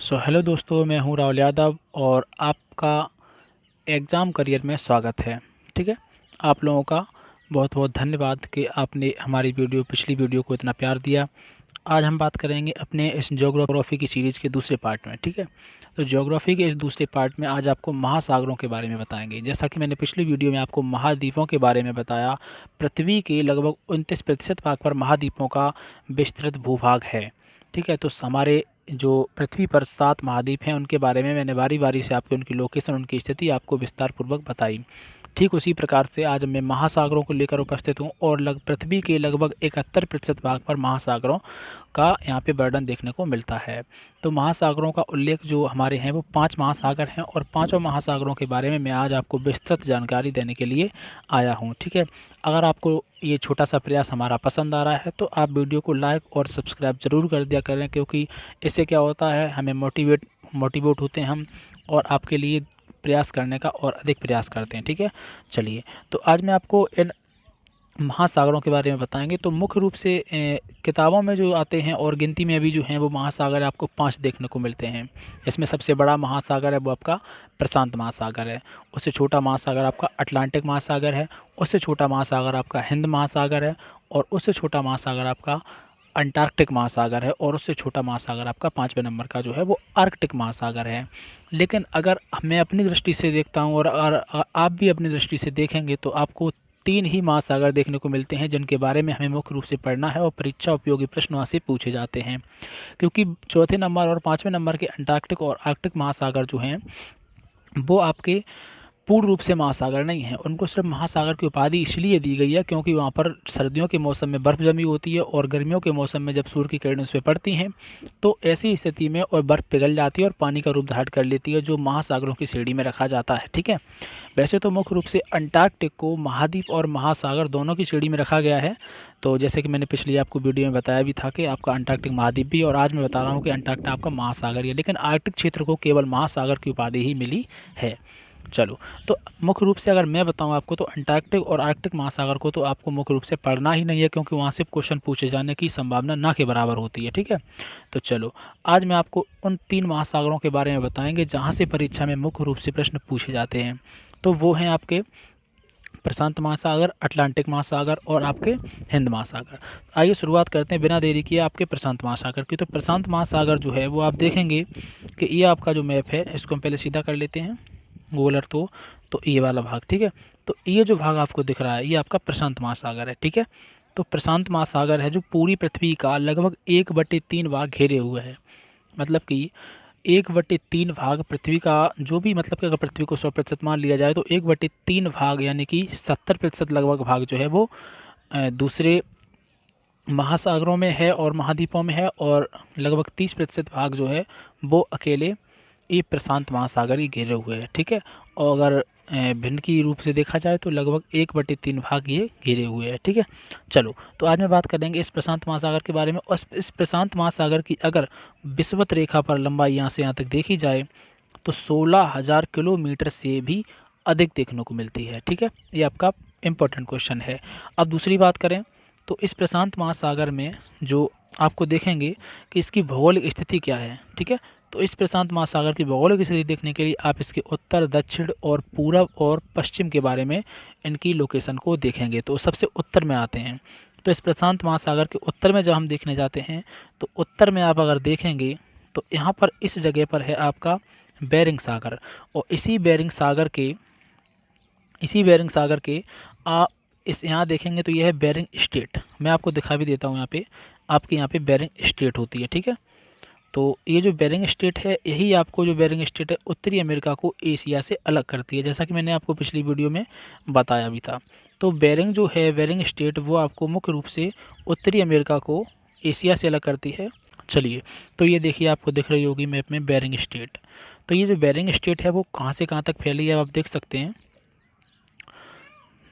Hello दोस्तों, मैं हूं राहुल यादव और आपका एग्ज़ाम करियर में स्वागत है। ठीक है, आप लोगों का बहुत बहुत धन्यवाद कि आपने हमारी पिछली वीडियो को इतना प्यार दिया। आज हम बात करेंगे अपने इस ज्योग्राफी की सीरीज़ के दूसरे पार्ट में। ठीक है, तो ज्योग्राफी के इस दूसरे पार्ट में आज आपको महासागरों के बारे में बताएंगे। जैसा कि मैंने पिछली वीडियो में आपको महाद्वीपों के बारे में बताया, पृथ्वी के लगभग 29% भाग पर महाद्वीपों का विस्तृत भूभाग है। ठीक है, तो हमारे जो पृथ्वी पर 7 महाद्वीप हैं उनके बारे में मैंने बारी बारी से आपको उनकी लोकेशन, उनकी स्थिति आपको विस्तार पूर्वक बताई। ठीक उसी प्रकार से आज मैं महासागरों को लेकर उपस्थित हूँ और पृथ्वी के लगभग 71% भाग पर महासागरों का यहाँ पे वर्णन देखने को मिलता है। तो महासागरों का उल्लेख जो हमारे हैं वो 5 महासागर हैं और पांचों महासागरों के बारे में मैं आज आपको विस्तृत जानकारी देने के लिए आया हूँ। ठीक है, अगर आपको ये छोटा सा प्रयास हमारा पसंद आ रहा है तो आप वीडियो को लाइक और सब्सक्राइब ज़रूर कर दिया करें, क्योंकि इससे क्या होता है, हमें मोटिवेट होते हैं हम और आपके लिए प्रयास करने का और अधिक प्रयास करते हैं। ठीक है, चलिए तो आज मैं आपको इन महासागरों के बारे में बताएंगे। तो मुख्य रूप से किताबों में जो आते हैं और गिनती में अभी जो हैं वो महासागर आपको 5 देखने को मिलते हैं। इसमें सबसे बड़ा महासागर है वो आपका प्रशांत महासागर है, उससे छोटा महासागर आपका अटलांटिक महासागर है, उससे छोटा महासागर आपका हिंद महासागर है, और उससे छोटा महासागर आपका अंटार्कटिक महासागर है, और उससे छोटा महासागर आपका 5वें नंबर का जो है वो आर्कटिक महासागर है। लेकिन अगर मैं अपनी दृष्टि से देखता हूँ और अगर आप भी अपनी दृष्टि से देखेंगे तो आपको 3 ही महासागर देखने को मिलते हैं जिनके बारे में हमें मुख्य रूप से पढ़ना है और परीक्षा उपयोगी प्रश्न वहाँ से पूछे जाते हैं। क्योंकि चौथे नंबर और 5वें नंबर के अंटार्कटिक और आर्कटिक महासागर जो हैं वो आपके पूर्ण रूप से महासागर नहीं है। उनको सिर्फ महासागर की उपाधि इसलिए दी गई है क्योंकि वहाँ पर सर्दियों के मौसम में बर्फ़ जमी होती है और गर्मियों के मौसम में जब सूर्य की किरणें उस पर पड़ती हैं तो ऐसी स्थिति में और बर्फ़ पिघल जाती है और पानी का रूप धारण कर लेती है, जो महासागरों की श्रेणी में रखा जाता है। ठीक है, वैसे तो मुख्य रूप से अंटार्कटिक को महाद्वीप और महासागर दोनों की श्रेणी में रखा गया है। तो जैसे कि मैंने पिछली आपको वीडियो में बताया भी था कि आपका अंटार्कटिक महाद्वीप भी, और आज मैं बता रहा हूँ कि अंटार्कटिक आपका महासागर ही है, लेकिन आर्कटिक क्षेत्र को केवल महासागर की उपाधि ही मिली है। चलो, तो मुख्य रूप से अगर मैं बताऊं आपको तो अंटार्कटिक और आर्कटिक महासागर को तो आपको मुख्य रूप से पढ़ना ही नहीं है, क्योंकि वहाँ से क्वेश्चन पूछे जाने की संभावना ना के बराबर होती है। ठीक है, तो चलो आज मैं आपको उन 3 महासागरों के बारे में बताएंगे जहाँ से परीक्षा में मुख्य रूप से प्रश्न पूछे जाते हैं। तो वो हैं आपके प्रशांत महासागर, अटलांटिक महासागर और आपके हिंद महासागर। आइए शुरुआत करते हैं बिना देरी किए आपके प्रशांत महासागर की। तो प्रशांत महासागर जो है वो आप देखेंगे कि ये आपका जो मैप है इसको हम पहले सीधा कर लेते हैं गूगल अर्थ को। तो ये वाला भाग, ठीक है, तो ये जो भाग आपको दिख रहा है ये आपका प्रशांत महासागर है। ठीक है, तो प्रशांत महासागर है जो पूरी पृथ्वी का लगभग 1/3 भाग घेरे हुए है। मतलब कि 1/3 भाग पृथ्वी का जो भी, मतलब कि अगर पृथ्वी को 100% मान लिया जाए तो 1/3 भाग यानी कि 70% लगभग भाग जो है वो दूसरे महासागरों में है और महाद्वीपों में है, और लगभग 30% भाग जो है वो अकेले ये प्रशांत महासागर ही घेरे हुए है। ठीक है, और अगर भिन्न की रूप से देखा जाए तो लगभग 1/3 भाग ये घेरे हुए हैं। ठीक है, चलो तो आज मैं बात करेंगे इस प्रशांत महासागर के बारे में। और इस प्रशांत महासागर की अगर विषुवत रेखा पर लंबाई यहाँ से यहाँ तक देखी जाए तो 16,000 किलोमीटर से भी अधिक देखने को मिलती है। ठीक है, ये आपका इम्पोर्टेंट क्वेश्चन है। अब दूसरी बात करें तो इस प्रशांत महासागर में जो आपको देखेंगे कि इसकी भौगोलिक स्थिति क्या है। ठीक है, तो इस प्रशांत महासागर की भौगोलिक स्थिति देखने के लिए आप इसके उत्तर, दक्षिण और पूरब और पश्चिम के बारे में इनकी लोकेशन को देखेंगे। तो सबसे उत्तर में आते हैं, तो इस प्रशांत महासागर के उत्तर में जब हम देखने जाते हैं तो उत्तर में आप अगर देखेंगे तो यहाँ पर इस जगह पर है आपका बेरिंग सागर, और इसी बेरिंग सागर के आप इस यहाँ देखेंगे तो यह है बेरिंग स्टेट। मैं आपको दिखा भी देता हूँ, यहाँ पे आपके यहाँ पे बेरिंग स्टेट होती है। ठीक है, तो ये जो बेरिंग स्टेट है, यही आपको जो बेरिंग स्टेट है उत्तरी अमेरिका को एशिया से अलग करती है, जैसा कि मैंने आपको पिछली वीडियो में बताया भी था। तो बेरिंग जो है, बेरिंग स्टेट, वो आपको मुख्य रूप से उत्तरी अमेरिका को एशिया से अलग करती है। चलिए, तो ये देखिए आपको दिख रही होगी मैप में बेरिंग स्टेट। तो ये जो बेरिंग स्टेट है वो कहाँ से कहाँ तक फैली है आप देख सकते हैं।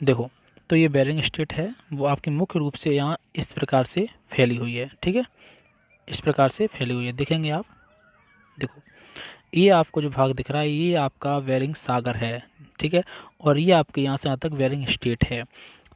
देखो, तो ये बेरिंग स्टेट है वो आपकी मुख्य रूप से यहाँ इस प्रकार से फैली हुई है। ठीक है, इस प्रकार से फैली हुई है, देखेंगे आप। देखो, ये आपको जो भाग दिख रहा है ये आपका बेरिंग सागर है। ठीक है, और ये आपके यहाँ से यहाँ तक बेरिंग स्टेट है।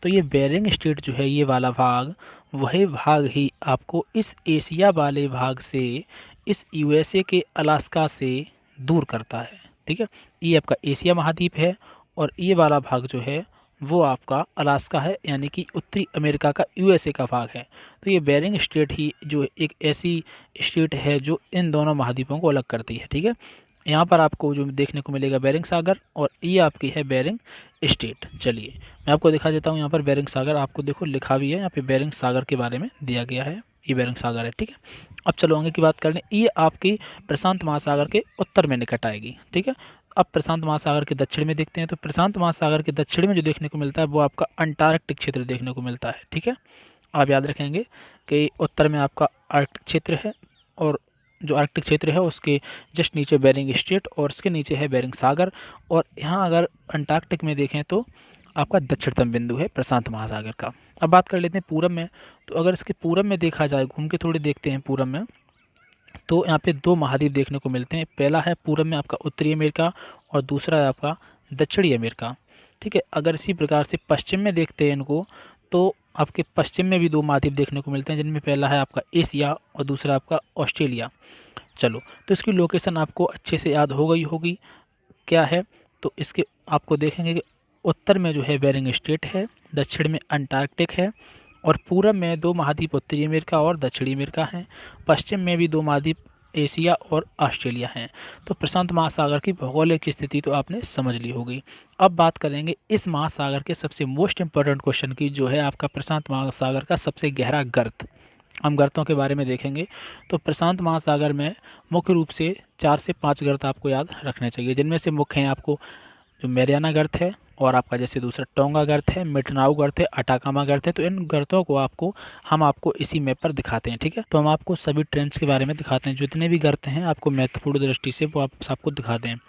तो ये बेरिंग स्टेट जो है, ये वाला भाग, वही भाग ही आपको इस एशिया वाले भाग से इस यूएसए के अलास्का से दूर करता है। ठीक है, ये आपका एशिया महाद्वीप है और ये वाला भाग जो है वो आपका अलास्का है, यानी कि उत्तरी अमेरिका का यूएसए का भाग है। तो ये बेरिंग स्ट्रेट ही जो एक ऐसी स्ट्रेट है जो इन दोनों महाद्वीपों को अलग करती है। ठीक है, यहाँ पर आपको जो देखने को मिलेगा बेरिंग सागर, और ये आपकी है बेरिंग स्ट्रेट। चलिए मैं आपको दिखा देता हूँ, यहाँ पर बेरिंग सागर आपको देखो लिखा भी है, यहाँ पे बेरिंग सागर के बारे में दिया गया है, ये बेरिंग सागर है। ठीक है, अब चलो आगे की बात कर लें। ये आपकी प्रशांत महासागर के उत्तर में निकट आएगी। ठीक है, अब प्रशांत महासागर के दक्षिण में देखते हैं, तो प्रशांत महासागर के दक्षिण में जो देखने को मिलता है वो आपका अंटार्कटिक क्षेत्र देखने को मिलता है। ठीक है, आप याद रखेंगे कि उत्तर में आपका आर्कटिक क्षेत्र है, और जो आर्कटिक क्षेत्र है उसके जस्ट नीचे बेरिंग स्ट्रेट और उसके नीचे है बेरिंग सागर, और यहाँ अगर अंटार्कटिक में देखें तो आपका दक्षिणतम बिंदु है प्रशांत महासागर का। अब बात कर लेते हैं पूरब में, तो अगर इसके पूरब में देखा जाए, घूम के थोड़ी देखते हैं पूरब में, तो यहाँ पे दो महाद्वीप देखने को मिलते हैं। पहला है पूरब में आपका उत्तरी अमेरिका और दूसरा है आपका दक्षिणी अमेरिका। ठीक है, अगर इसी प्रकार से पश्चिम में देखते हैं इनको, तो आपके पश्चिम में भी दो महाद्वीप देखने को मिलते हैं, जिनमें पहला है आपका एशिया और दूसरा आपका ऑस्ट्रेलिया। चलो, तो इसकी लोकेशन आपको अच्छे से याद हो गई होगी क्या है। तो इसके आपको देखेंगे कि उत्तर में जो है बेरिंग स्ट्रेट है, दक्षिण में अंटार्कटिक है, और पूरब में दो महाद्वीप उत्तरी अमेरिका और दक्षिणी अमेरिका हैं, पश्चिम में भी दो महाद्वीप एशिया और ऑस्ट्रेलिया हैं। तो प्रशांत महासागर की भौगोलिक स्थिति तो आपने समझ ली होगी। अब बात करेंगे इस महासागर के सबसे मोस्ट इम्पोर्टेंट क्वेश्चन की, जो है आपका प्रशांत महासागर का सबसे गहरा गर्त। हम गर्तों के बारे में देखेंगे। तो प्रशांत महासागर में मुख्य रूप से 4 से 5 गर्त आपको याद रखने चाहिए, जिनमें से मुख्य हैं आपको जो मैरियाना गर्त है, और आपका जैसे दूसरा टोंगा गर्त है, मिटनाऊ गर्त है, अटाकामा गर्त है। तो इन गर्तों को हम आपको इसी मैप पर दिखाते हैं। ठीक है, तो हम आपको सभी ट्रेंड्स के बारे में दिखाते हैं, जितने भी गर्त हैं आपको महत्वपूर्ण दृष्टि से वो आपको दिखाते हैं।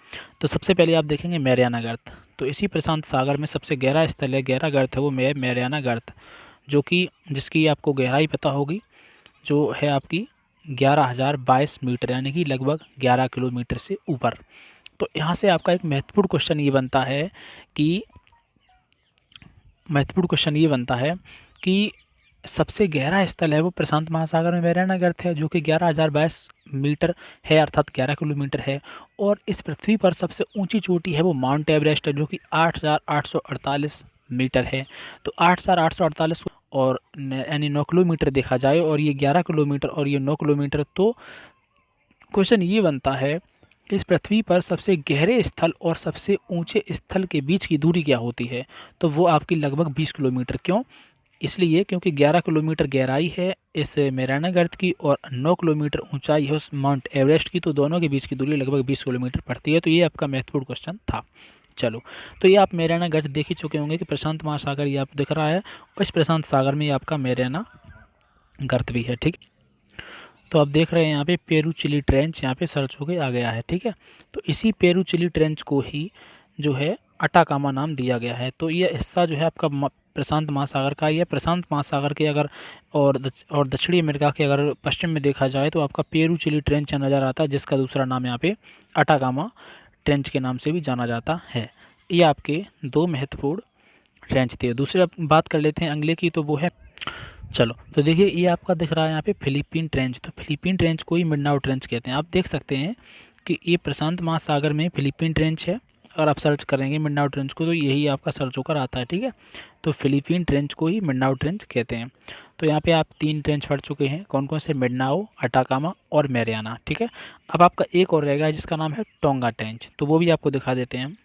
तो सबसे पहले आप देखेंगे मैरियाना गर्त। तो इसी प्रशांत सागर में सबसे गहरा स्थल है, गहरा गर्त है वो मैरियाना गर्त, जो कि जिसकी आपको गहराई पता होगी, जो है आपकी 11,022 मीटर, यानी कि लगभग 11 किलोमीटर से ऊपर। तो यहाँ से आपका एक महत्वपूर्ण क्वेश्चन ये बनता है कि सबसे गहरा स्थल है वो प्रशांत महासागर में मैरियाना गर्त है, जो कि 11,022 मीटर है, अर्थात 11 किलोमीटर है। और इस पृथ्वी पर सबसे ऊंची चोटी है वो माउंट एवरेस्ट है, जो कि 8,848 मीटर है। तो 8,848 और यानी 9 किलोमीटर देखा जाए, और ये 11 किलोमीटर और ये 9 किलोमीटर। तो क्वेश्चन ये बनता है कि इस पृथ्वी पर सबसे गहरे स्थल और सबसे ऊंचे स्थल के बीच की दूरी क्या होती है। तो वो आपकी लगभग 20 किलोमीटर। क्यों? इसलिए क्योंकि 11 किलोमीटर गहराई है इस मैरियाना गर्त की और 9 किलोमीटर ऊंचाई है उस माउंट एवरेस्ट की, तो दोनों के बीच की दूरी लगभग 20 किलोमीटर पड़ती है। तो ये आपका महत्वपूर्ण क्वेश्चन था। चलो, तो ये आप मैरियाना गर्त देख ही चुके होंगे कि प्रशांत महासागर ये आप दिख रहा है, और इस प्रशांत सागर में ये आपका मैरियाना गर्त भी है। ठीक, तो आप देख रहे हैं यहाँ पे पेरू चिली ट्रेंच यहाँ पे सर्च होके आ गया है। ठीक है, तो इसी पेरू चिली ट्रेंच को ही जो है अटाकामा नाम दिया गया है। तो ये हिस्सा जो है आपका प्रशांत महासागर का, यह प्रशांत महासागर के अगर और दक्षिणी अमेरिका के अगर पश्चिम में देखा जाए तो आपका पेरू चिली ट्रेंच नज़र आता है, जिसका दूसरा नाम यहाँ पे अटाकामा ट्रेंच के नाम से भी जाना जाता है। ये आपके दो महत्वपूर्ण ट्रेंच थे। दूसरी बात कर लेते हैं अगले की, तो वो है, चलो तो देखिए ये आपका दिख रहा है यहाँ पे फिलीपीन ट्रेंच। तो फिलीपीन ट्रेंच को ही मिडनाउ ट्रेंच कहते हैं। आप देख सकते हैं कि ये प्रशांत महासागर में फिलीपीन ट्रेंच है, और आप सर्च करेंगे मिडनाउ ट्रेंच को तो यही आपका सर्च होकर आता है। ठीक है, तो फिलीपीन ट्रेंच को ही मिडनाउ ट्रेंच कहते हैं। तो यहाँ पे आप 3 ट्रेंच पढ़ चुके हैं, कौन कौन से? मिडनाउ, अटाकामा और मैरियाना। ठीक है, अब आपका एक और रहेगा जिसका नाम है टोंगा ट्रेंच, तो वो भी आपको दिखा देते हैं।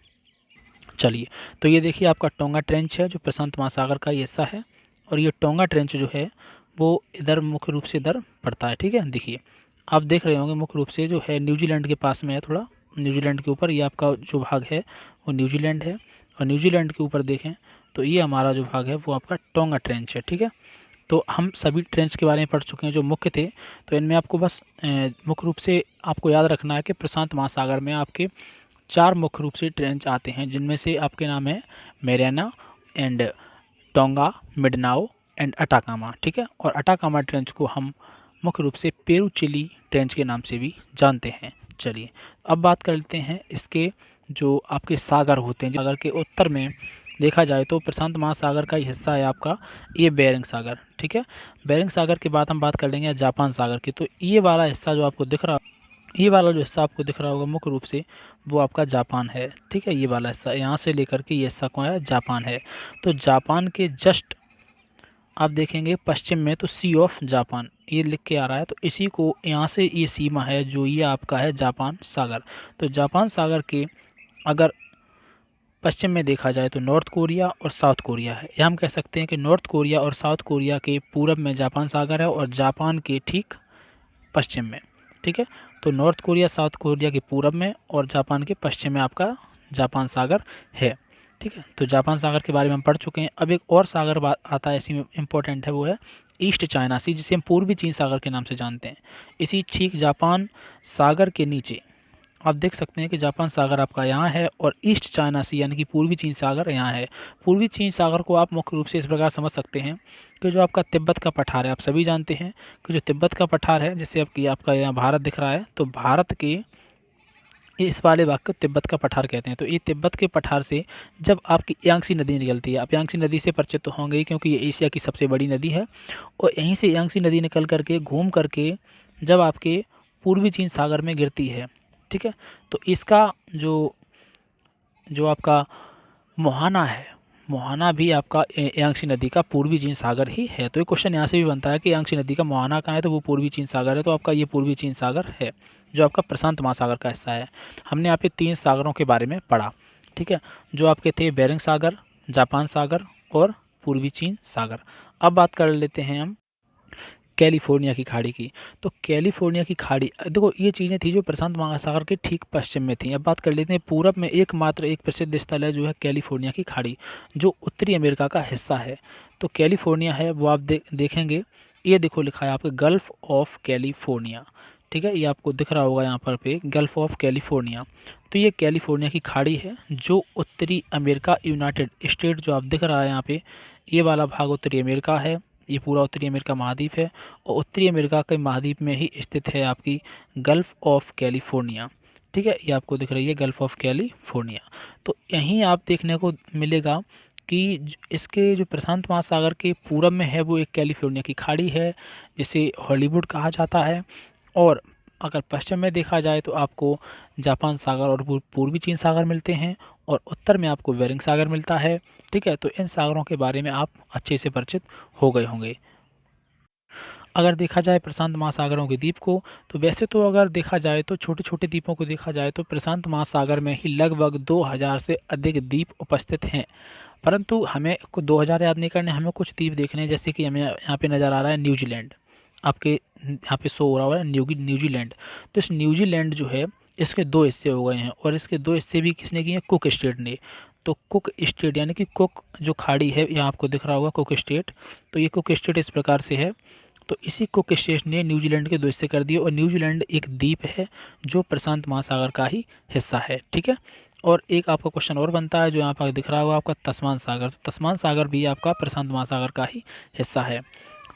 चलिए, तो ये देखिए आपका टोंगा ट्रेंच है जो प्रशांत महासागर का हिस्सा है, और ये टोंगा ट्रेंच जो है वो इधर मुख्य रूप से इधर पड़ता है। ठीक है, देखिए आप देख रहे होंगे मुख्य रूप से जो है न्यूजीलैंड के पास में है, थोड़ा न्यूजीलैंड के ऊपर ये आपका जो भाग है वो न्यूजीलैंड है, और न्यूजीलैंड के ऊपर देखें तो ये हमारा जो भाग है वो आपका टोंगा ट्रेंच है। ठीक है, तो हम सभी ट्रेंच के बारे में पढ़ चुके हैं जो मुख्य थे। तो इनमें आपको बस मुख्य रूप से आपको याद रखना है कि प्रशांत महासागर में आपके 4 मुख्य रूप से ट्रेंच आते हैं, जिनमें से आपके नाम है मैरियाना एंड टोंगा, मिडनाउ एंड अटाकामा। ठीक है, और अटाकामा ट्रेंच को हम मुख्य रूप से पेरू चिली ट्रेंच के नाम से भी जानते हैं। चलिए अब बात कर लेते हैं इसके जो आपके सागर होते हैं। सागर के उत्तर में देखा जाए तो प्रशांत महासागर का ही हिस्सा है आपका ये बेरिंग सागर। ठीक है, बेरिंग सागर के बाद हम बात कर लेंगे जापान सागर की। तो ये वाला हिस्सा जो आपको दिख रहा ये वाला जो हिस्सा आपको दिख रहा होगा मुख्य रूप से वो आपका जापान है, ठीक है। ये वाला हिस्सा यहाँ से लेकर के ये हिस्सा कौन है, जापान है। तो जापान के जस्ट आप देखेंगे पश्चिम में तो सी ऑफ जापान ये लिख के आ रहा है, तो इसी को यहाँ से ये सीमा है जो ये आपका है जापान सागर। तो जापान सागर के अगर पश्चिम में देखा जाए तो नॉर्थ कोरिया और साउथ कोरिया है, या हम कह सकते हैं कि नॉर्थ कोरिया और साउथ कोरिया के पूरब में जापान सागर है और जापान के ठीक पश्चिम में, ठीक है। तो नॉर्थ कोरिया साउथ कोरिया के पूरब में और जापान के पश्चिम में आपका जापान सागर है, ठीक है। तो जापान सागर के बारे में हम पढ़ चुके हैं। अब एक और सागर आता है इसी में इम्पोर्टेंट है, वो है ईस्ट चाइना सी, जिसे हम पूर्वी चीन सागर के नाम से जानते हैं। इसी ठीक जापान सागर के नीचे आप देख सकते हैं कि जापान सागर आपका यहाँ है और ईस्ट चाइना सी यानी कि पूर्वी चीन सागर यहाँ है। पूर्वी चीन सागर को आप मुख्य रूप से इस प्रकार समझ सकते हैं कि जो आपका तिब्बत का पठार है, आप सभी जानते हैं कि जो तिब्बत का पठार है, जिससे आपका यहाँ भारत दिख रहा है, तो भारत के इस वाले भाग को तिब्बत का पठार कहते हैं। तो ये तिब्बत के पठार से जब आपकी यांगसी नदी निकलती है, आप यांगसी नदी से परिचित तो होंगे ही क्योंकि ये एशिया की सबसे बड़ी नदी है, और यहीं से यांगसी नदी निकल करके घूम करके जब आपके पूर्वी चीन सागर में गिरती है, ठीक है। तो इसका जो जो आपका मोहाना है, मोहाना भी आपका यांगसी नदी का पूर्वी चीन सागर ही है। तो ये क्वेश्चन यहाँ से भी बनता है कि यांगसी नदी का मोहाना कहाँ है, तो वो पूर्वी चीन सागर है। तो आपका ये पूर्वी चीन सागर है जो आपका प्रशांत महासागर का हिस्सा है। हमने यहाँ पे 3 सागरों के बारे में पढ़ा, ठीक है, जो आपके थे बेरिंग सागर, जापान सागर और पूर्वी चीन सागर। अब बात कर लेते हैं हम कैलिफोर्निया की खाड़ी की। तो कैलिफोर्निया की खाड़ी, देखो ये चीज़ें थी जो प्रशांत महासागर के ठीक पश्चिम में थी। अब बात कर लेते हैं पूरब में एकमात्र एक प्रसिद्ध स्थल है जो है कैलिफोर्निया की खाड़ी, जो उत्तरी अमेरिका का हिस्सा है। तो कैलिफोर्निया है वो आप देखेंगे, ये देखो लिखा है आपके गल्फ ऑफ कैलिफोर्निया, ठीक है, ये आपको दिख रहा होगा यहाँ पर पे गल्फ ऑफ कैलिफोर्निया। तो ये कैलिफोर्निया की खाड़ी है जो उत्तरी अमेरिका यूनाइटेड स्टेट जो आप दिख रहा है यहाँ पे, ये वाला भाग उत्तरी अमेरिका है, ये पूरा उत्तरी अमेरिका महाद्वीप है, और उत्तरी अमेरिका के महाद्वीप में ही स्थित है आपकी गल्फ ऑफ कैलिफोर्निया, ठीक है, ये आपको दिख रही है गल्फ ऑफ कैलिफोर्निया। तो यहीं आप देखने को मिलेगा कि इसके जो प्रशांत महासागर के पूरब में है वो एक कैलिफोर्निया की खाड़ी है जिसे हॉलीवुड कहा जाता है, और अगर पश्चिम में देखा जाए तो आपको जापान सागर और पूर्वी चीन सागर मिलते हैं, और उत्तर में आपको बेरिंग सागर मिलता है, ठीक है। तो इन सागरों के बारे में आप अच्छे से परिचित हो गए होंगे। अगर देखा जाए प्रशांत महासागरों के द्वीप को, तो वैसे तो अगर देखा जाए तो छोटे छोटे द्वीपों को देखा जाए तो प्रशांत महासागर में ही लगभग 2000 से अधिक द्वीप उपस्थित हैं, परंतु हमें को 2000 याद नहीं करने, हमें कुछ द्वीप देखने हैं। जैसे कि हमें यहाँ पे नज़र आ रहा है न्यूजीलैंड, आपके यहाँ पे शो हो रहा है न्यूजीलैंड। तो इस न्यूजीलैंड जो है इसके 2 हिस्से हो गए हैं, और इसके 2 हिस्से भी किसने किए हैं, कुक स्टेट ने। तो कुक स्टेट यानी कि कुक जो खाड़ी है यहाँ आपको दिख रहा होगा कुक स्टेट, तो ये कुक स्टेट इस प्रकार से है। तो इसी कुक स्टेट ने न्यूजीलैंड के 2 हिस्से कर दिए, और न्यूजीलैंड एक द्वीप है जो प्रशांत महासागर का ही हिस्सा है, ठीक है। और एक आपका क्वेश्चन और बनता है जो यहाँ पर दिख रहा होगा आपका तस्मान सागर, तो तस्मान सागर भी आपका प्रशांत महासागर का ही हिस्सा है।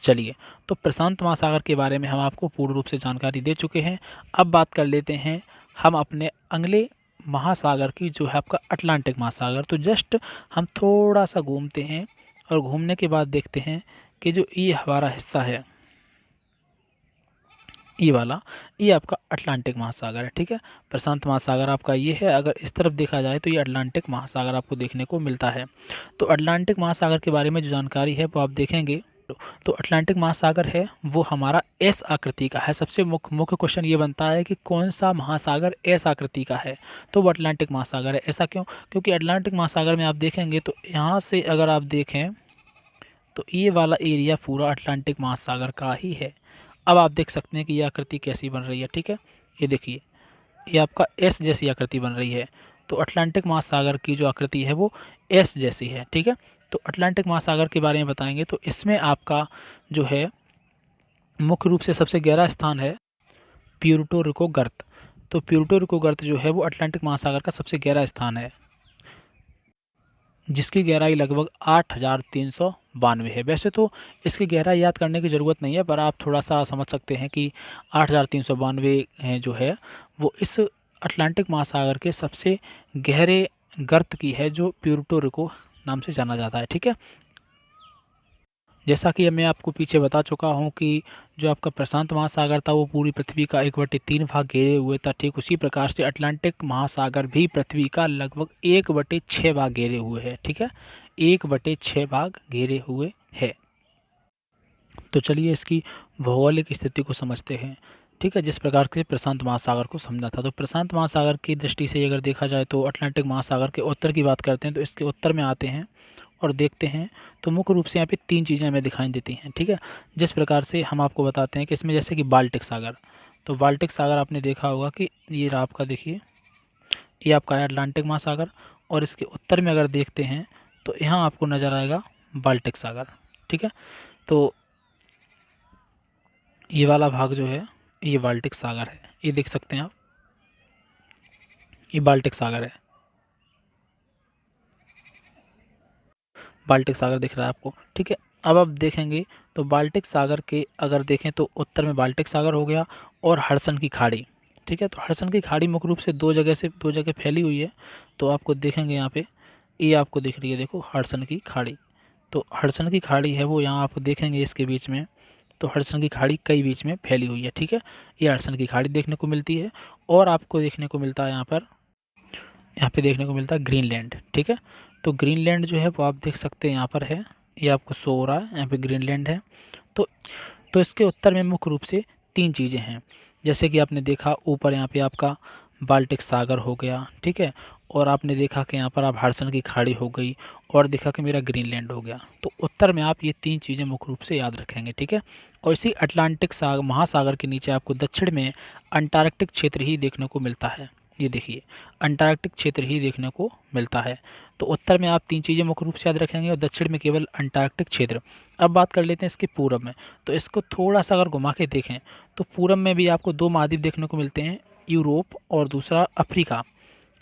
चलिए, तो प्रशांत महासागर के बारे में हम आपको पूर्ण रूप से जानकारी दे चुके हैं। अब बात कर लेते हैं हम अपने अगले महासागर की जो है आपका अटलांटिक महासागर। तो जस्ट हम थोड़ा सा घूमते हैं, और घूमने के बाद देखते हैं कि जो ये हमारा हिस्सा है, ये वाला, ये आपका अटलांटिक महासागर है, ठीक है। प्रशांत महासागर आपका ये है, अगर इस तरफ देखा जाए तो ये अटलांटिक महासागर आपको देखने को मिलता है। तो अटलांटिक महासागर के बारे में जो जानकारी है वो आप देखेंगे, तो अटलांटिक महासागर है वो हमारा एस आकृति का है। सबसे मुख्य क्वेश्चन ये बनता है कि कौन सा महासागर एस आकृति का है, तो वो अटलांटिक महासागर है। ऐसा क्यों, क्योंकि अटलांटिक महासागर में आप देखेंगे तो यहाँ से अगर आप देखें तो ये वाला एरिया पूरा अटलांटिक महासागर का ही है। अब आप देख सकते हैं कि यह आकृति कैसी बन रही है, ठीक है, ये देखिए ये आपका एस जैसी आकृति बन रही है। तो अटलांटिक महासागर की जो आकृति है वो एस जैसी है, ठीक है। तो अटलांटिक महासागर के बारे में बताएंगे तो इसमें आपका जो है मुख्य रूप से सबसे गहरा स्थान है प्यूर्टो रिको गर्त। तो प्यूर्टो रिको गर्त जो है वो अटलांटिक महासागर का सबसे गहरा स्थान है, जिसकी गहराई लगभग 8392 है। वैसे तो इसकी गहराई याद करने की ज़रूरत नहीं है, पर आप थोड़ा सा समझ सकते हैं कि 8392 जो है वो इस अटलांटिक महासागर के सबसे गहरे गर्त की है जो प्यूर्टो रिको नाम से जाना जाता है, ठीक है। जैसा कि मैं आपको पीछे बता चुका हूँ कि जो आपका प्रशांत महासागर था वो पूरी पृथ्वी का 1/3 भाग घेरे हुए था। ठीक उसी प्रकार से अटलांटिक महासागर भी पृथ्वी का लगभग 1/6 भाग घेरे हुए है। ठीक है, 1/6 भाग घेरे हुए है। तो चलिए इसकी भौगोलिक स्थिति को समझते हैं। ठीक है, जिस प्रकार से प्रशांत महासागर को समझा था, तो प्रशांत महासागर की दृष्टि से अगर देखा जाए तो अटलांटिक महासागर के उत्तर की बात करते हैं तो इसके उत्तर में आते हैं और देखते हैं तो मुख्य रूप से यहाँ पे 3 चीज़ें हमें दिखाई देती हैं। ठीक है, जिस प्रकार से हम आपको बताते हैं कि इसमें जैसे कि बाल्टिक सागर, तो बाल्टिक सागर आपने देखा होगा कि ये रहा आपका, देखिए ये आपका है अटलांटिक महासागर, और इसके उत्तर में अगर देखते हैं तो यहाँ आपको नज़र आएगा बाल्टिक सागर। ठीक है, तो ये वाला भाग जो है ये बाल्टिक सागर है, ये देख सकते हैं आप, ये बाल्टिक सागर है, बाल्टिक सागर दिख रहा है आपको। ठीक है, अब आप देखेंगे तो बाल्टिक सागर के अगर देखें तो उत्तर में बाल्टिक सागर हो गया और हडसन की खाड़ी। ठीक है, तो हडसन की खाड़ी मुख्य रूप से दो जगह फैली हुई है। तो आपको देखेंगे यहाँ पे ये आपको दिख रही है, देखो हडसन की खाड़ी। तो हडसन की खाड़ी है वो यहाँ आप देखेंगे इसके बीच में, तो हडसन की खाड़ी कई बीच में फैली हुई है। ठीक है, ये हडसन की खाड़ी देखने को मिलती है। और आपको देखने को मिलता है यहाँ पे देखने को मिलता है ग्रीनलैंड। ठीक है, तो ग्रीनलैंड जो है वो आप देख सकते हैं यहाँ पर है, ये आपको शो हो रहा है, यहाँ पे ग्रीनलैंड है। तो इसके उत्तर में मुख्य रूप से 3 चीज़ें हैं, जैसे कि आपने देखा ऊपर यहाँ पे आपका बाल्टिक सागर हो गया। ठीक है, और आपने देखा कि यहाँ पर आप हडसन की खाड़ी हो गई, और देखा कि मेरा ग्रीनलैंड हो गया। तो उत्तर में आप ये 3 चीज़ें मुख्य रूप से याद रखेंगे। ठीक है, और इसी अटलांटिक सागर महासागर के नीचे आपको दक्षिण में अंटार्कटिक क्षेत्र ही देखने को मिलता है। ये देखिए अंटार्कटिक क्षेत्र ही देखने को मिलता है। तो उत्तर में आप 3 चीज़ें मुख्य रूप से याद रखेंगे और दक्षिण में केवल अंटार्कटिक क्षेत्र। अब बात कर लेते हैं इसके पूरब में, तो इसको थोड़ा सा अगर घुमा के देखें तो पूरब में भी आपको 2 महाद्वीप देखने को मिलते हैं, यूरोप और दूसरा अफ्रीका।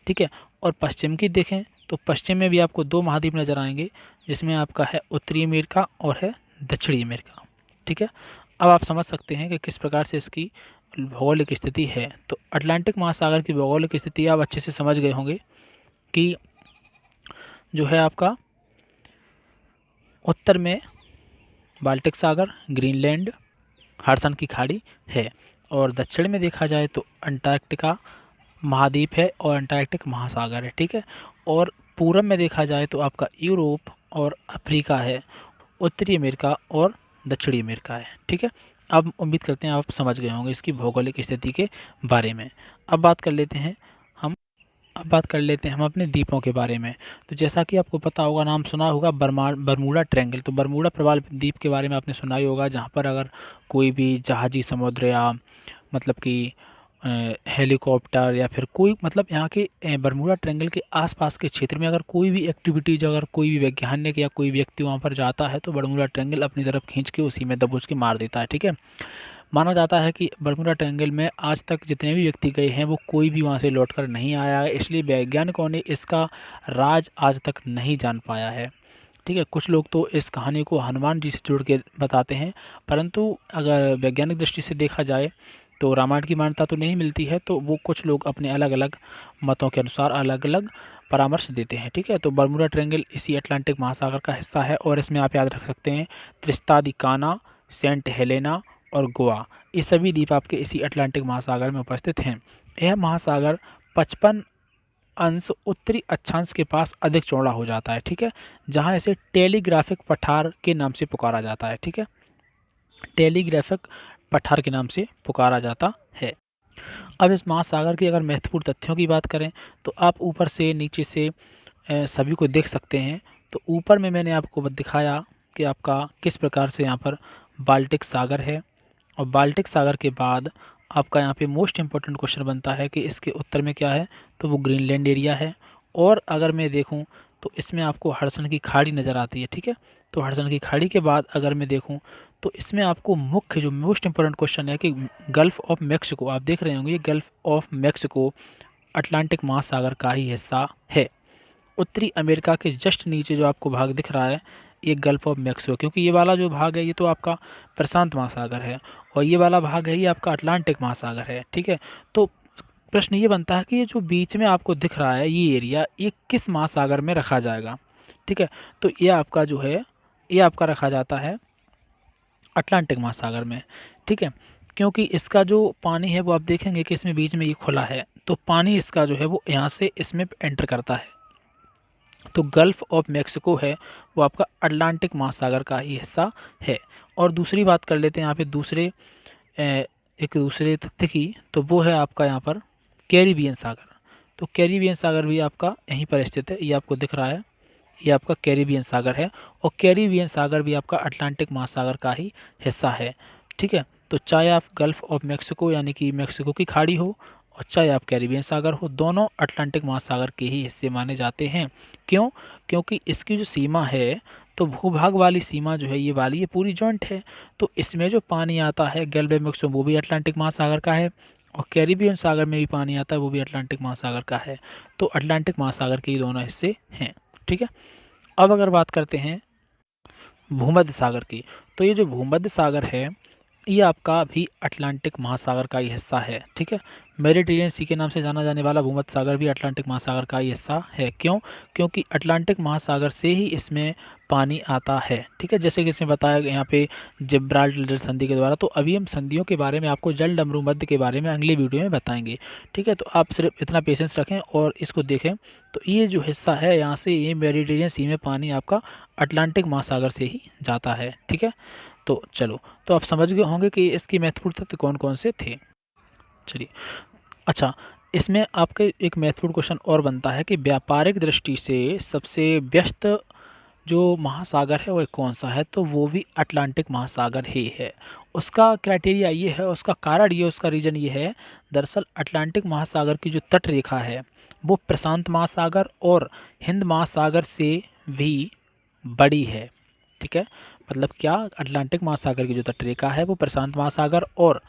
ठीक है, और पश्चिम की देखें तो पश्चिम में भी आपको 2 महाद्वीप नज़र आएंगे, जिसमें आपका है उत्तरी अमेरिका और है दक्षिणी अमेरिका। ठीक है, अब आप समझ सकते हैं कि किस प्रकार से इसकी भौगोलिक स्थिति है। तो अटलांटिक महासागर की भौगोलिक स्थिति आप अच्छे से समझ गए होंगे कि जो है आपका उत्तर में बाल्टिक सागर, ग्रीनलैंड, हडसन की खाड़ी है, और दक्षिण में देखा जाए तो अंटार्कटिका महाद्वीप है और अंटार्कटिक महासागर है। ठीक है, और पूरब में देखा जाए तो आपका यूरोप और अफ्रीका है, उत्तरी अमेरिका और दक्षिणी अमेरिका है। ठीक है, अब उम्मीद करते हैं आप समझ गए होंगे इसकी भौगोलिक स्थिति के बारे में। अब बात कर लेते हैं हम अपने द्वीपों के बारे में। तो जैसा कि आपको पता होगा, नाम सुना होगा बरमूडा ट्रायंगल। तो बरमूडा प्रवाल द्वीप के बारे में आपने सुना ही होगा, जहाँ पर अगर कोई भी जहाजी समुद्र या मतलब कि हेलीकॉप्टर या फिर कोई मतलब यहाँ के बरमूडा ट्रायंगल के आसपास के क्षेत्र में अगर कोई भी एक्टिविटीज, अगर कोई भी वैज्ञानिक या कोई व्यक्ति वहाँ पर जाता है तो बरमूडा ट्रायंगल अपनी तरफ खींच के उसी में दबोच के मार देता है। ठीक है, माना जाता है कि बरमूडा ट्रायंगल में आज तक जितने भी व्यक्ति गए हैं वो कोई भी वहाँ से लौटकर नहीं आया है, इसलिए वैज्ञानिकों ने इसका राज आज तक नहीं जान पाया है। ठीक है, कुछ लोग तो इस कहानी को हनुमान जी से जोड़ के बताते हैं, परंतु अगर वैज्ञानिक दृष्टि से देखा जाए तो रामायण की मान्यता तो नहीं मिलती है, तो वो कुछ लोग अपने अलग अलग मतों के अनुसार अलग अलग परामर्श देते हैं। ठीक है, तो बरमूडा ट्रायंगल इसी अटलांटिक महासागर का हिस्सा है, और इसमें आप याद रख सकते हैं त्रिस्ता दी काना, सेंट हेलेना और गोवा, ये सभी द्वीप आपके इसी अटलांटिक महासागर में उपस्थित हैं। यह महासागर 55 अंश उत्तरी अक्षांश के पास अधिक चौड़ा हो जाता है। ठीक है, जहाँ इसे टेलीग्राफिक पठार के नाम से पुकारा जाता है। ठीक है, टेलीग्राफिक पठार के नाम से पुकारा जाता है। अब इस महासागर की अगर महत्वपूर्ण तथ्यों की बात करें तो आप ऊपर से नीचे से सभी को देख सकते हैं। तो ऊपर में मैंने आपको दिखाया कि आपका किस प्रकार से यहाँ पर बाल्टिक सागर है, और बाल्टिक सागर के बाद आपका यहाँ पे मोस्ट इम्पोर्टेंट क्वेश्चन बनता है कि इसके उत्तर में क्या है, तो वो ग्रीनलैंड एरिया है। और अगर मैं देखूँ तो इसमें आपको हडसन की खाड़ी नज़र आती है। ठीक है, तो हडसन की खाड़ी के बाद अगर मैं देखूँ तो इसमें आपको मुख्य जो मोस्ट इम्पोर्टेंट क्वेश्चन है कि गल्फ़ ऑफ मैक्सिको, आप देख रहे होंगे ये गल्फ़ ऑफ मैक्सिको अटलांटिक महासागर का ही हिस्सा है। उत्तरी अमेरिका के जस्ट नीचे जो आपको भाग दिख रहा है ये गल्फ़ ऑफ मैक्सिको, क्योंकि ये वाला जो भाग है ये तो आपका प्रशांत महासागर है, और ये वाला भाग है ये आपका अटलांटिक महासागर है। ठीक है, तो प्रश्न ये बनता है कि ये जो बीच में आपको दिख रहा है ये एरिया, ये किस महासागर में रखा जाएगा। ठीक है, तो ये आपका जो है ये आपका रखा जाता है अटलांटिक महासागर में, ठीक है। क्योंकि इसका जो पानी है वो आप देखेंगे कि इसमें बीच में ये खुला है, तो पानी इसका जो है वो यहाँ से इसमें एंटर करता है। तो गल्फ़ ऑफ मेक्सिको है वो आपका अटलांटिक महासागर का ही हिस्सा है। और दूसरी बात कर लेते हैं यहाँ पे एक दूसरे तथ्य की, तो वो है आपका यहाँ पर कैरिबियन सागर। तो कैरिबियन सागर भी आपका यहीं पर स्थित है, ये आपको दिख रहा है, ये आपका कैरिबियन सागर है। और कैरिबियन सागर भी आपका अटलांटिक महासागर का ही हिस्सा है, ठीक है। तो चाहे आप गल्फ़ ऑफ मेक्सिको यानी कि मेक्सिको की खाड़ी हो, और चाहे आप कैरिबियन सागर हो, दोनों अटलांटिक महासागर के ही हिस्से माने जाते हैं। क्यों? क्योंकि इसकी जो सीमा है, तो भूभाग वाली सीमा जो है ये वाली, ये पूरी जॉइंट है। तो इसमें जो पानी आता है गल्फ़ ऑफ मेक्सिको, वो भी अटलांटिक महासागर का है, और कैरिबियन सागर में भी पानी आता है वो भी अटलांटिक महासागर का है। तो अटलांटिक महासागर के ये दोनों हिस्से हैं, ठीक है। अब अगर बात करते हैं भूमध्य सागर की, तो ये जो भूमध्य सागर है ये आपका भी अटलांटिक महासागर का ही हिस्सा है, ठीक है। मेडिटेरियन सी के नाम से जाना जाने वाला भूमध्य सागर भी अटलांटिक महासागर का ही हिस्सा है। क्यों? क्योंकि अटलांटिक महासागर से ही इसमें पानी आता है, ठीक है। जैसे कि इसमें बताया गया यहाँ पे जिब्राल्टर संधि के द्वारा। तो अभी हम संधियों के बारे में, आपको जल डमरू मध्य के बारे में अगली वीडियो में बताएंगे, ठीक है। तो आप सिर्फ इतना पेशेंस रखें और इसको देखें। तो ये जो हिस्सा है यहाँ से, ये मेडिटेरियन सी में पानी आपका अटलांटिक महासागर से ही जाता है, ठीक है। तो चलो, तो आप समझ गए होंगे कि इसके महत्वपूर्ण तथ्य कौन कौन से थे। चलिए, अच्छा, इसमें आपके एक महत्वपूर्ण क्वेश्चन और बनता है कि व्यापारिक दृष्टि से सबसे व्यस्त जो महासागर है वो कौन सा है, तो वो भी अटलांटिक महासागर ही है। उसका क्राइटेरिया ये है, उसका कारण ये, उसका रीज़न ये है, दरअसल अटलांटिक महासागर की जो तट रेखा है वो प्रशांत महासागर और हिंद महासागर से भी बड़ी है, ठीक है। मतलब क्या, अटलांटिक महासागर की जो तटरेखा है वो प्रशांत महासागर और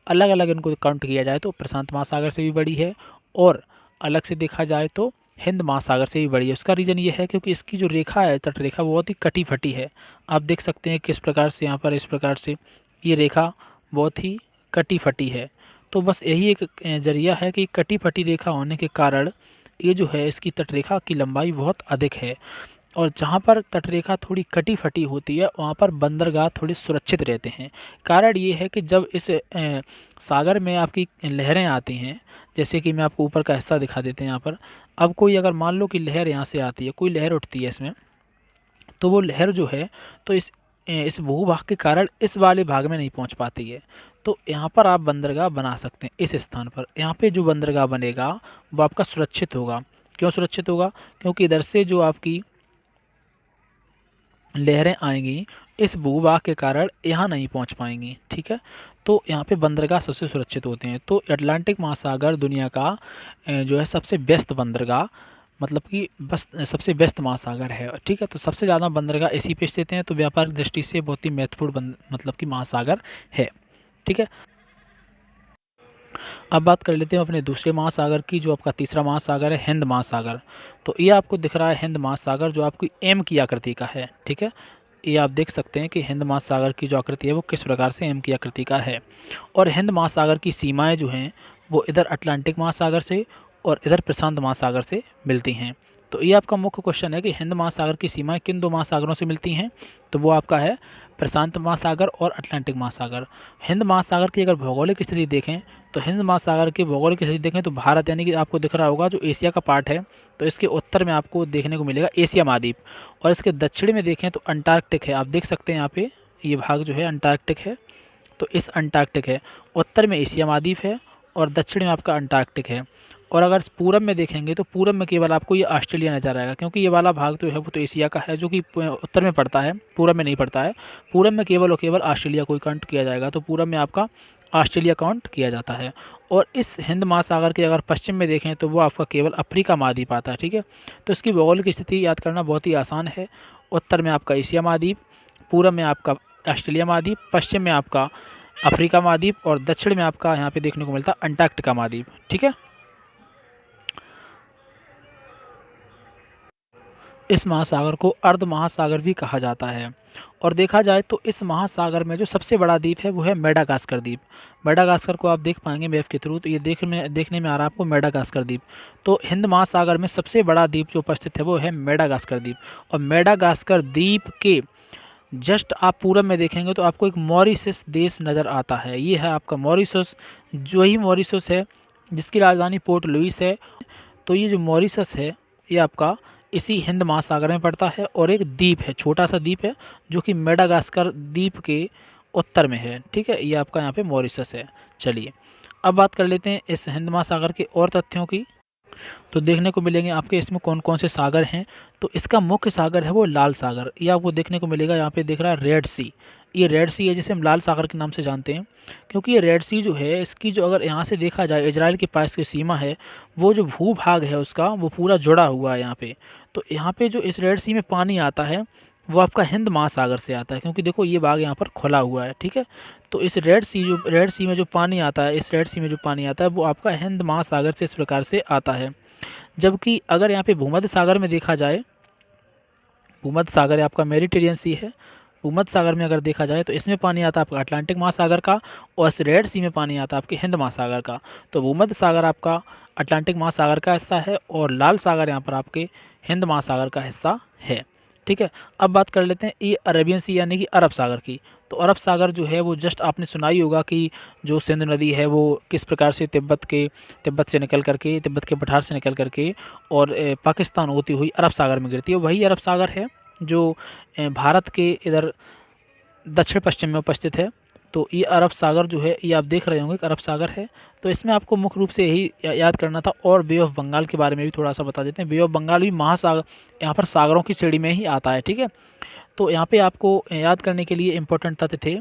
अलग अलग इनको काउंट किया जाए तो प्रशांत महासागर से भी बड़ी है, और अलग से देखा जाए तो हिंद महासागर से भी बड़ी है। उसका रीज़न ये है क्योंकि इसकी जो रेखा है, तटरेखा, वो बहुत ही कटी फटी है। आप देख सकते हैं किस प्रकार से यहाँ पर, इस प्रकार से ये रेखा बहुत ही कटी फटी है। तो बस यही एक जरिया है कि कटी फटी रेखा होने के कारण ये जो है इसकी तटरेखा की लंबाई बहुत अधिक है। और जहाँ पर तटरेखा थोड़ी कटी फटी होती है वहाँ पर बंदरगाह थोड़े सुरक्षित रहते हैं। कारण ये है कि जब इस सागर में आपकी लहरें आती हैं, जैसे कि मैं आपको ऊपर का हिस्सा दिखा देते हैं यहाँ पर। अब कोई अगर मान लो कि लहर यहाँ से आती है, कोई लहर उठती है इसमें, तो वो लहर जो है तो इस भूभाग के कारण इस वाले भाग में नहीं पहुँच पाती है। तो यहाँ पर आप बंदरगाह बना सकते हैं। इस स्थान पर यहाँ पे जो बंदरगाह बनेगा वो आपका सुरक्षित होगा। क्यों सुरक्षित होगा? क्योंकि इधर से जो आपकी लहरें आएंगी इस भूभाग के कारण यहाँ नहीं पहुँच पाएंगी, ठीक है। तो यहाँ पे बंदरगाह सबसे सुरक्षित होते हैं। तो अटलांटिक महासागर दुनिया का जो है सबसे व्यस्त बंदरगाह, मतलब कि बस सबसे व्यस्त महासागर है, ठीक है। तो सबसे ज़्यादा बंदरगाह इसी पे स्थित हैं। तो व्यापारिक दृष्टि से बहुत ही महत्वपूर्ण मतलब कि महासागर है, ठीक है। अब बात कर लेते हैं अपने दूसरे महासागर की, जो आपका तीसरा महासागर है हिंद महासागर। तो ये आपको दिख रहा है हिंद महासागर, जो आपकी एम की आकृति का है, ठीक है। ये आप देख सकते हैं कि हिंद महासागर की जो आकृति है वो किस प्रकार से एम की आकृति का है। और हिंद महासागर की सीमाएं जो हैं वो इधर अटलांटिक महासागर से और इधर प्रशांत महासागर से मिलती हैं। तो ये आपका मुख्य क्वेश्चन है कि हिंद महासागर की सीमाएं किन दो महासागरों से मिलती हैं, तो वो आपका है प्रशांत महासागर और अटलांटिक महासागर। हिंद महासागर की अगर भौगोलिक स्थिति देखें, तो हिंद महासागर की भौगोलिक स्थिति देखें तो भारत, यानी कि आपको दिख रहा होगा जो एशिया का पार्ट है, तो इसके उत्तर में आपको देखने को मिलेगा एशिया महाद्वीप, और इसके दक्षिण में देखें तो अंटार्कटिक है। आप देख सकते हैं यहाँ पे ये भाग जो है अंटार्कटिक है, तो इस अंटार्कटिक है। उत्तर में एशिया महाद्वीप है और दक्षिण में आपका अंटार्कटिक है। और अगर पूरब में देखेंगे तो पूरब में केवल आपको ये ऑस्ट्रेलिया नज़र आएगा, क्योंकि ये वाला भाग जो है वो तो एशिया का है, जो कि उत्तर में पड़ता है, पूरब में नहीं पड़ता है। पूरब में केवल और केवल ऑस्ट्रेलिया को काउंट किया जाएगा, तो पूरब में आपका ऑस्ट्रेलिया काउंट किया जाता है। और इस हिंद महासागर के अगर पश्चिम में देखें तो वो आपका केवल अफ्रीका महाद्वीप आता है, ठीक है। तो इसकी भौगोलिक स्थिति याद करना बहुत ही आसान है। उत्तर में आपका एशिया महाद्वीप, पूरब में आपका ऑस्ट्रेलिया महाद्वीप, पश्चिम में आपका अफ्रीका महाद्वीप और दक्षिण में आपका यहाँ पे देखने को मिलता है अंटार्कटिका महाद्वीप, ठीक है। इस महासागर को अर्ध महासागर भी कहा जाता है। और देखा जाए तो इस महासागर में जो सबसे बड़ा द्वीप है वो है मेडागास्कर द्वीप। मेडागास्कर को आप देख पाएंगे मैप के थ्रू, तो ये देखने में आ रहा है आपको मेडागास्कर द्वीप। तो हिंद महासागर में सबसे बड़ा द्वीप जो उपस्थित है वो है मेडागास्कर द्वीप। और मेडागास्कर द्वीप के जस्ट आप पूरब में देखेंगे तो आपको एक मॉरिशस देश नज़र आता है। ये है आपका मॉरिशस, जो ही मॉरिशस है जिसकी राजधानी पोर्ट लुइस है। तो ये जो मॉरिशस है ये आपका इसी हिंद महासागर में पड़ता है और एक द्वीप है, छोटा सा द्वीप है जो कि मेडागास्कर द्वीप के उत्तर में है। ठीक है, ये आपका यहाँ पे मॉरिशस है। चलिए अब बात कर लेते हैं इस हिंद महासागर के और तथ्यों की। तो देखने को मिलेंगे आपके इसमें कौन कौन से सागर हैं। तो इसका मुख्य सागर है वो लाल सागर, ये आपको देखने को मिलेगा। यहाँ पे दिख रहा है रेड सी, ये रेड सी है जिसे हम लाल सागर के नाम से जानते हैं, क्योंकि ये रेड सी जो है इसकी जो अगर यहाँ से देखा जाए इजराइल के पास की सीमा है, वो जो भूभाग है उसका वो पूरा जुड़ा हुआ है यहाँ पे। तो यहाँ पे जो इस रेड सी में पानी आता है वो आपका हिंद महासागर से आता है, क्योंकि देखो ये बाग यहाँ पर खुला हुआ है। ठीक है, तो इस रेड सी में जो पानी आता है, इस रेड सी में जो पानी आता है वो आपका हिंद महासागर से इस प्रकार से आता है। जबकि अगर यहाँ पे भूमध्य सागर में देखा जाए, भूमध्य सागर आपका मेडिटेरियन सी है, भूमध्य सागर में अगर देखा जाए तो इसमें पानी आता है आपका अटलांटिक महासागर का और इस रेड सी में पानी आता है आपके हिंद महासागर का। तो भूमध्य सागर आपका अटलांटिक महासागर का हिस्सा है और लाल सागर यहाँ पर आपके हिंद महासागर का हिस्सा है। ठीक है, अब बात कर लेते हैं ये अरेबियन सी यानी कि अरब सागर की। तो अरब सागर जो है वो जस्ट आपने सुना ही होगा कि जो सिंध नदी है वो किस प्रकार से तिब्बत से निकल करके, तिब्बत के पठार से निकल करके और पाकिस्तान होती हुई अरब सागर में गिरती है। वही अरब सागर है जो भारत के इधर दक्षिण पश्चिम में उपस्थित है। तो ये अरब सागर जो है ये आप देख रहे होंगे कि अरब सागर है। तो इसमें आपको मुख्य रूप से यही याद करना था। और बे ऑफ बंगाल के बारे में भी थोड़ा सा बता देते हैं। बे ऑफ बंगाल भी महासागर, यहाँ पर सागरों की श्रेणी में ही आता है। ठीक है, तो यहाँ पे आपको याद करने के लिए इम्पोर्टेंट तथ्य थे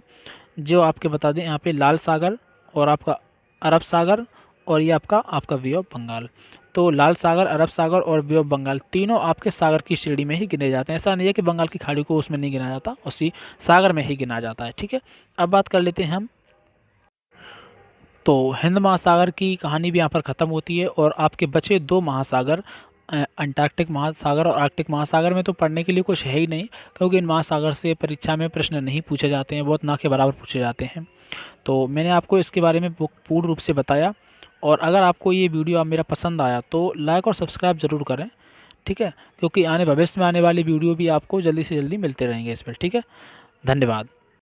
जो आपके बता दें। यहाँ पे लाल सागर और आपका अरब सागर और ये आपका बे ऑफ बंगाल। तो लाल सागर, अरब सागर और बे ऑफ बंगाल तीनों आपके सागर की श्रेणी में ही गिने जाते हैं। ऐसा नहीं है कि बंगाल की खाड़ी को उसमें नहीं गिना जाता, उसी सागर में ही गिना जाता है। ठीक है, अब बात कर लेते हैं हम। तो हिंद महासागर की कहानी भी यहाँ पर ख़त्म होती है और आपके बचे दो महासागर, अंटार्कटिक महासागर और आर्कटिक महासागर में तो पढ़ने के लिए कुछ है ही नहीं, क्योंकि इन महासागर से परीक्षा में प्रश्न नहीं पूछे जाते हैं, बहुत ना के बराबर पूछे जाते हैं। तो मैंने आपको इसके बारे में पूर्ण रूप से बताया। और अगर आपको ये वीडियो आप मेरा पसंद आया तो लाइक और सब्सक्राइब ज़रूर करें। ठीक है, क्योंकि भविष्य में आने वाली वीडियो भी आपको जल्दी से जल्दी मिलते रहेंगे इस पर। ठीक है, धन्यवाद।